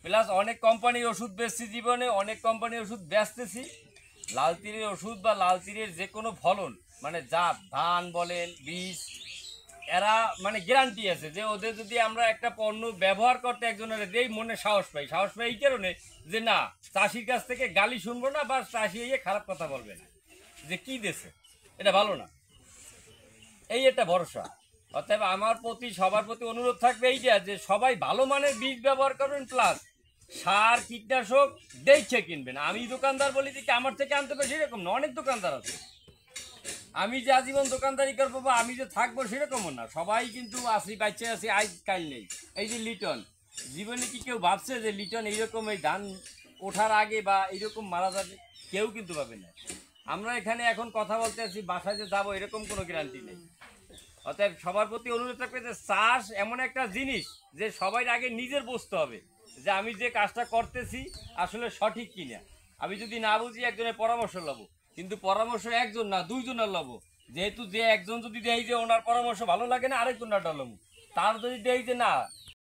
Plus অনেক কোম্পানির ওষুধ বেচছি, জীবনে অনেক কোম্পানির ওষুধ বেচতেছি। লাল তীরের ওষুধ বা লাল তীরের যে কোনো ফলন, মানে জাত ধান বলেন, বীজ, এরা মানে গ্যারান্টি আছে যে ওদের যদি আমরা একটা পণ্য ব্যবহার করতে একজনের দেই, মনে সাহস পাই এই কারণে যে না, চাষির কাছ থেকে গালি শুনবো না বা চাষি এই খারাপ কথা বলবে না যে কি দেছে এটা ভালো না, এই একটা ভরসা। অতএব আমার প্রতি সবার প্রতি অনুরোধ থাকবে এইটা যে সবাই ভালো মানের বীজ ব্যবহার করবেন, প্লাস সার কীটনাশক দেখে কিনবেন। আমি দোকানদার বলি যে কি আমার থেকে আনতে পারি সেরকম না, অনেক দোকানদার আছে। আমি যে আজীবন দোকানদারি করবো বা আমি যে থাকবো সেরকমও না, সবাই কিন্তু আসি বাচ্চা আছি, আজ কাল নেই। এই যে লিটন, জীবনে কি কেউ ভাবছে যে লিটন এইরকম এই ধান ওঠার আগে বা এইরকম মারা যাবে? কেউ কিন্তু ভাবে না। আমরা এখানে এখন কথা বলতে আছি, বাসায় যে যাবো এরকম কোনো গ্যারান্টি নেই। অতএব সবার প্রতি অনুরোধ থাকবে যে চাষ এমন একটা জিনিস যে সবাই আগে নিজের বুঝতে হবে যে আমি যে কাজটা করতেছি আসলে সঠিক কিনা। আমি যদি না বুঝি একজনের পরামর্শ লব, কিন্তু পরামর্শ একজন না দুইজনের লব। যেহেতু যে একজন যদি দেয় যে ওনার পরামর্শ ভালো লাগে না, আরেকজনটা লব। তার যদি দেয় যে না